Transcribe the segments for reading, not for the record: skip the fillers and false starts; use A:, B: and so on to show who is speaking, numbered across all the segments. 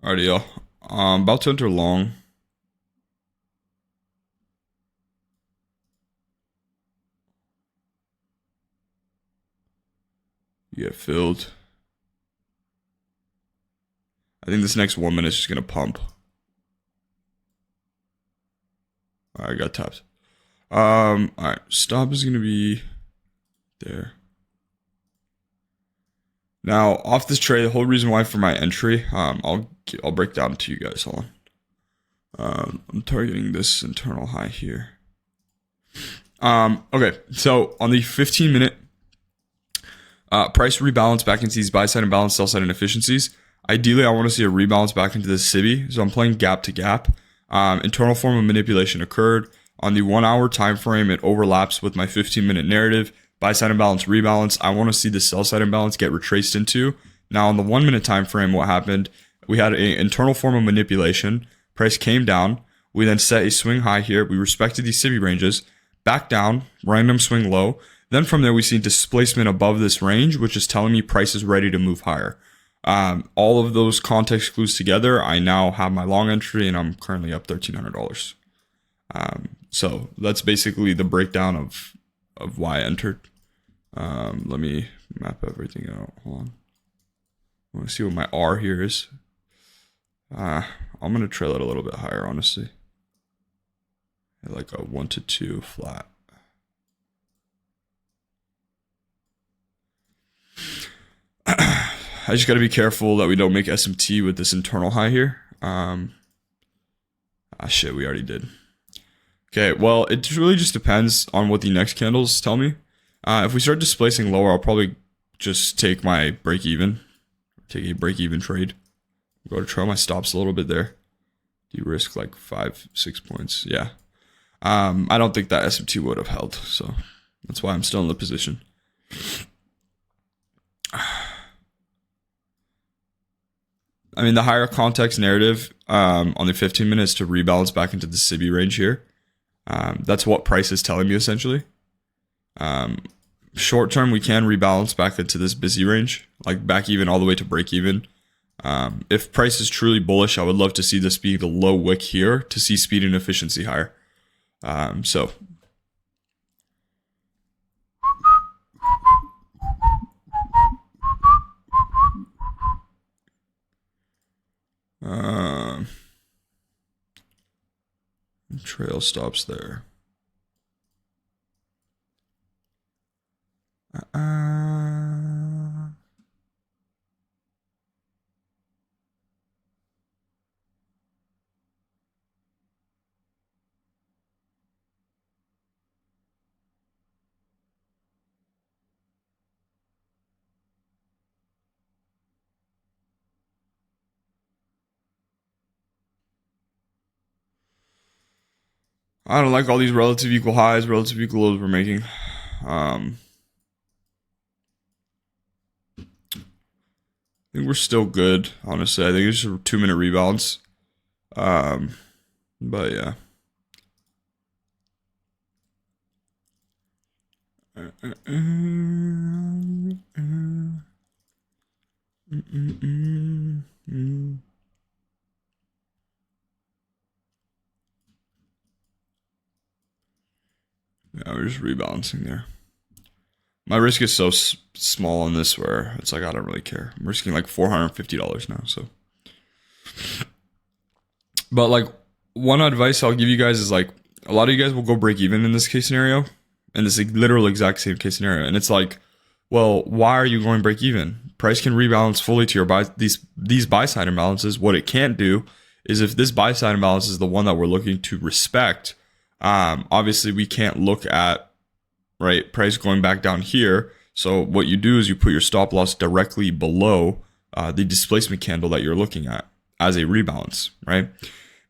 A: Alrighty, y'all. About to enter long. You get filled. I think this next 1 minute is just gonna pump. Alright, got tapped. Alright, stop is gonna be there. Now, off this trade, the whole reason why for my entry, I'll break down to you guys. Hold on. I'm targeting this internal high here. Okay, so on the 15-minute price rebalance back into these buy side and balance, sell side inefficiencies. Ideally, I want to see a rebalance back into this SIBI. So I'm playing gap to gap. Internal form of manipulation occurred. On the 1 hour time frame, it overlaps with my 15-minute narrative. Buy side imbalance, rebalance. I want to see the sell side imbalance get retraced into. Now, on the 1 minute time frame, what happened? We had an internal form of manipulation. Price came down. We then set a swing high here. We respected these SIBI ranges. Back down, random swing low. Then from there, we see displacement above this range, which is telling me price is ready to move higher. All of those context clues together, I now have my long entry, and I'm currently up $1,300. So that's basically the breakdown of why I entered. Let me map everything out. Hold on. I want to see what my R here is. I'm going to trail it a little bit higher, honestly. Like a 1 to 2 flat. I just got to be careful that we don't make SMT with this internal high here. Shit, we already did. Okay, well, it really just depends on what the next candles tell me. If we start displacing lower, I'll probably just take my break even. Take a break even trade. Go to trail my stops a little bit there. De-risk like 5-6 points. Yeah. I don't think that SMT would have held, so that's why I'm still in the position. I mean, the higher context narrative on the 15 minutes to rebalance back into the SIBI range here. That's what price is telling me, essentially. Short term, we can rebalance back into this busy range, like back even all the way to break even. If price is truly bullish, I would love to see this be the low wick here to see speed and efficiency higher. So trail stops there. I don't like all these relative equal highs, relative equal lows we're making. I think we're still good, honestly. I think it's just a 2 minute rebalance. But yeah. Yeah, we're just rebalancing there. My risk is so small on this where it's like I don't really care. I'm risking like $450 now, so. But like one advice I'll give you guys is like a lot of you guys will go break even in this case scenario, in this literal exact same case scenario, and it's like, well, why are you going break even? Price can rebalance fully to your buy these buy side imbalances. What it can't do is if this buy side imbalance is the one that we're looking to respect. Obviously we can't look at price going back down here. So what you do is you put your stop loss directly below the displacement candle that you're looking at as a rebalance, right?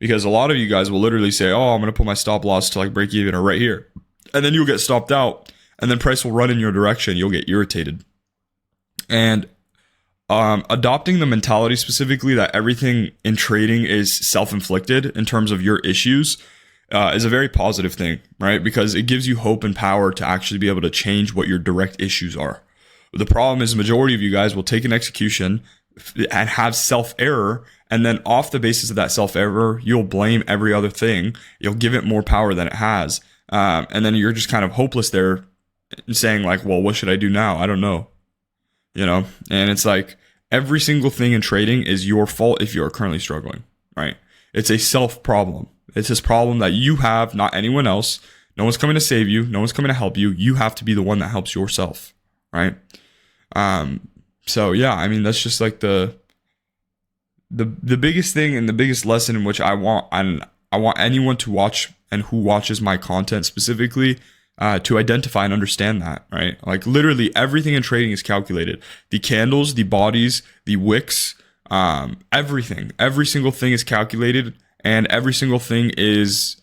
A: Because a lot of you guys will literally say, oh, I'm going to put my stop loss to like break even or right here. And then you'll get stopped out and then price will run in your direction. You'll get irritated. And adopting the mentality specifically that everything in trading is self-inflicted in terms of your issues is a very positive thing, right? Because it gives you hope and power to actually be able to change what your direct issues are. The problem is the majority of you guys will take an execution and have self-error And then off the basis of that self-error, you'll blame every other thing. You'll give it more power than it has. And then you're just kind of hopeless there saying like, well, what should I do now? I don't know. And it's like every single thing in trading is your fault if you're currently struggling, right? It's a self problem. It's this problem that you have, not anyone else. No one's coming to save you. No one's coming to help you. You have to be the one that helps yourself, right? So yeah, I mean, that's just like the biggest thing and the biggest lesson in which I want anyone to watch and who watches my content specifically to identify and understand that, right? Like literally everything in trading is calculated. The candles, the bodies, the wicks, everything, every single thing is calculated, and every single thing is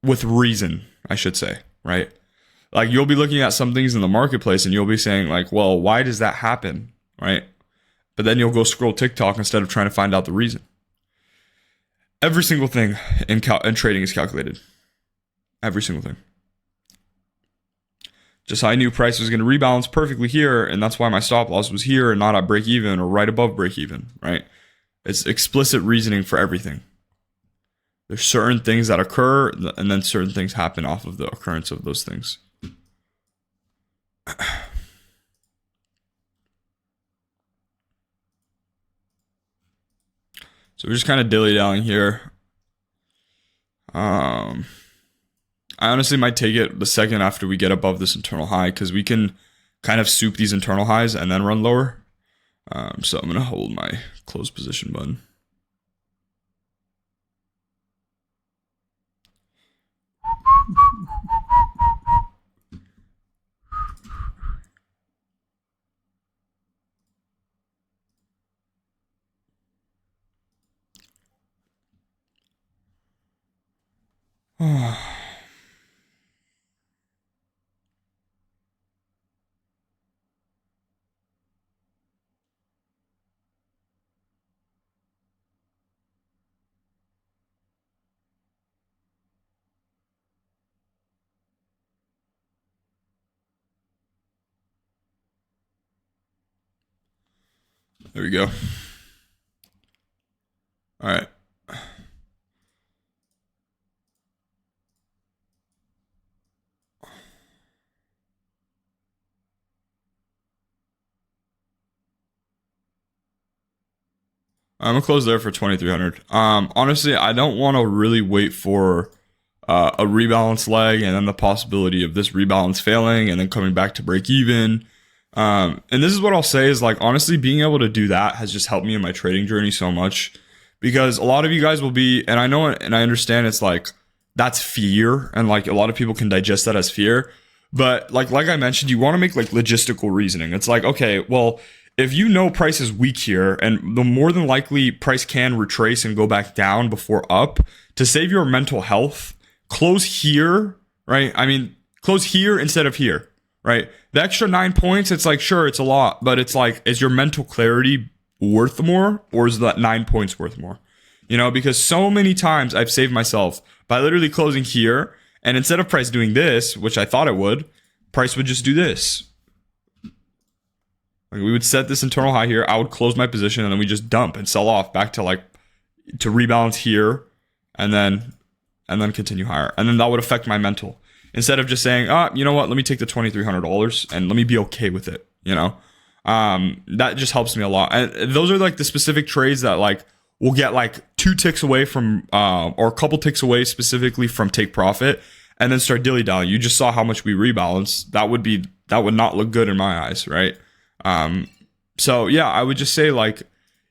A: with reason, I should say, right? Like you'll be looking at some things in the marketplace and you'll be saying like, well, why does that happen, right? But then you'll go scroll TikTok instead of trying to find out the reason. Every single thing in trading is calculated. Every single thing. Just I knew price was going to rebalance perfectly here, and that's why my stop loss was here and not at break even or right above break even, right? It's explicit reasoning for everything. There's certain things that occur, and then certain things happen off of the occurrence of those things. So we're just kind of dilly-dallying here. I honestly might take it the second after we get above this internal high, because we can kind of soup these internal highs and then run lower. So I'm going to hold my close position button. There we go. All right. I'm gonna close there for 2,300. Honestly, I don't want to really wait for a rebalance leg and then the possibility of this rebalance failing and then coming back to break even. And this is what I'll say is like, honestly, being able to do that has just helped me in my trading journey so much, because a lot of you guys will be, and I know and I understand it's like, that's fear, and like a lot of people can digest that as fear. But like I mentioned, you want to make like logistical reasoning. It's like, okay, well, if you know price is weak here, and the more than likely price can retrace and go back down before up, to save your mental health, close here, right? I mean, close here instead of here, right? The extra 9 points, it's like, sure, it's a lot, but it's like, is your mental clarity worth more, or is that 9 points worth more? Because so many times I've saved myself by literally closing here, and instead of price doing this, which I thought it would, price would just do this. Like we would set this internal high here, I would close my position, and then we just dump and sell off back to to rebalance here, and then continue higher. And then that would affect my mental. Instead of just saying, you know what, let me take the $2,300 and let me be okay with it, that just helps me a lot. And those are like the specific trades that like will get like 2 ticks away from, or a couple ticks away specifically from take profit, and then start dilly-dallying. You just saw how much we rebalanced. That would not look good in my eyes, right? So yeah, I would just say like,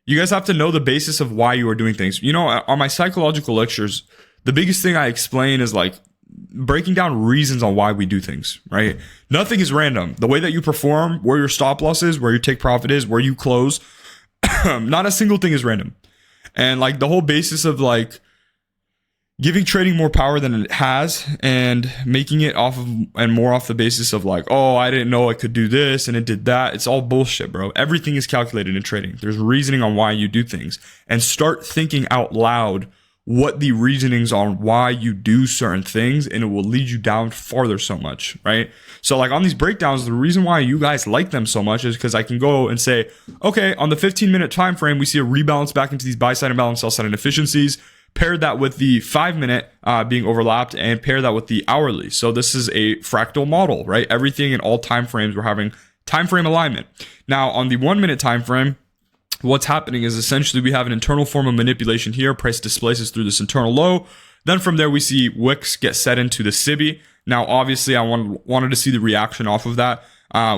A: you guys have to know the basis of why you are doing things. On my psychological lectures, the biggest thing I explain is like breaking down reasons on why we do things, right? Nothing is random. The way that you perform, where your stop loss is, where your take profit is, where you close, not a single thing is random. And like the whole basis of like giving trading more power than it has and making it off of and more off the basis of like, oh, I didn't know I could do this and it did that. It's all bullshit, bro. Everything is calculated in trading. There's reasoning on why you do things, and start thinking out loud what the reasonings on why you do certain things, and it will lead you down farther so much, right? So like on these breakdowns, the reason why you guys like them so much is because I can go and say, okay, on the 15-minute time frame, we see a rebalance back into these buy side and balance sell side inefficiencies. Pair that with the 5-minute being overlapped, and pair that with the hourly. So this is a fractal model, right? Everything in all time frames, we're having time frame alignment. Now on the 1-minute time frame, what's happening is essentially we have an internal form of manipulation here. Price displaces through this internal low. Then from there, we see wicks get set into the SIBI. Now, obviously, I wanted to see the reaction off of that.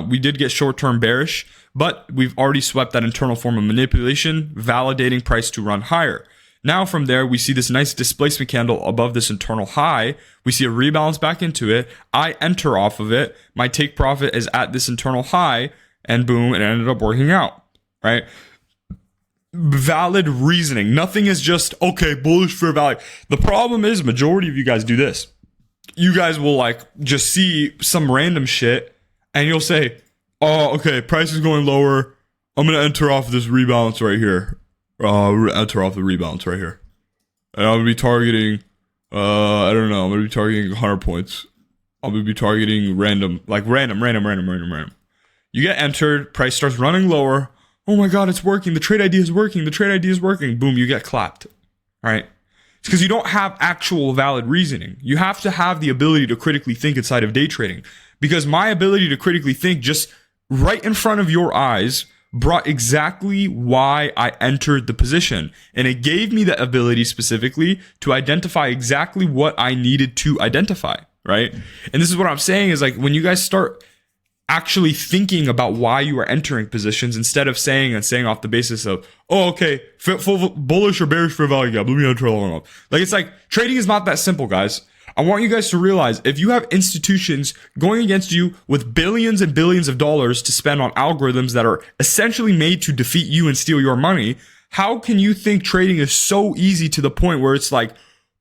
A: We did get short-term bearish, but we've already swept that internal form of manipulation, validating price to run higher. Now from there, we see this nice displacement candle above this internal high. We see a rebalance back into it. I enter off of it. My take profit is at this internal high, and boom, it ended up working out, right? Valid reasoning. Nothing is just, okay, bullish fair value. The problem is majority of you guys do this. You guys will like just see some random shit and you'll say, oh, okay, price is going lower. I'm going to enter off this rebalance right here. Enter off the rebalance right here. And I'm going to be targeting, I don't know, I'm going to be targeting 100 points. I'm going to be targeting random. You get entered, price starts running lower. Oh my God, it's working. The trade idea is working. The trade idea is working. Boom, you get clapped, right? It's because you don't have actual valid reasoning. You have to have the ability to critically think inside of day trading, because my ability to critically think just right in front of your eyes brought exactly why I entered the position. And it gave me the ability specifically to identify exactly what I needed to identify, right? And this is what I'm saying is like when you guys start actually thinking about why you are entering positions instead of saying off the basis of, oh, okay, full bullish or bearish for value gap, let me enter long enough. Like it's like trading is not that simple, guys. I want you guys to realize if you have institutions going against you with billions and billions of dollars to spend on algorithms that are essentially made to defeat you and steal your money, how can you think trading is so easy to the point where it's like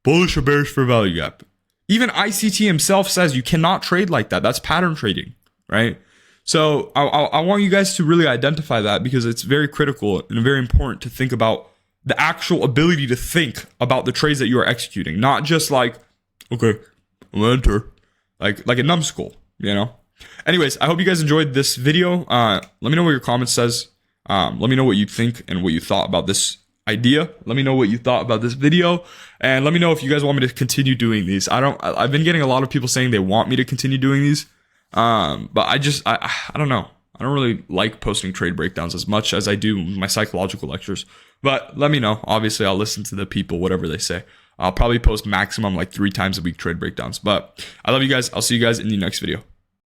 A: bullish or bearish for value gap? Even ICT himself says you cannot trade like that. That's pattern trading, right? So I want you guys to really identify that, because it's very critical and very important to think about the actual ability to think about the trades that you are executing, not just like, okay, I'm gonna enter, like a numbskull, you know? Anyways, I hope you guys enjoyed this video. Let me know what your comments says. Let me know what you think and what you thought about this idea. Let me know what you thought about this video, and let me know if you guys want me to continue doing these. I've been getting a lot of people saying they want me to continue doing these. But I don't know. I don't really like posting trade breakdowns as much as I do my psychological lectures, but let me know. Obviously I'll listen to the people, whatever they say. I'll probably post maximum like 3 times a week trade breakdowns, but I love you guys. I'll see you guys in the next video.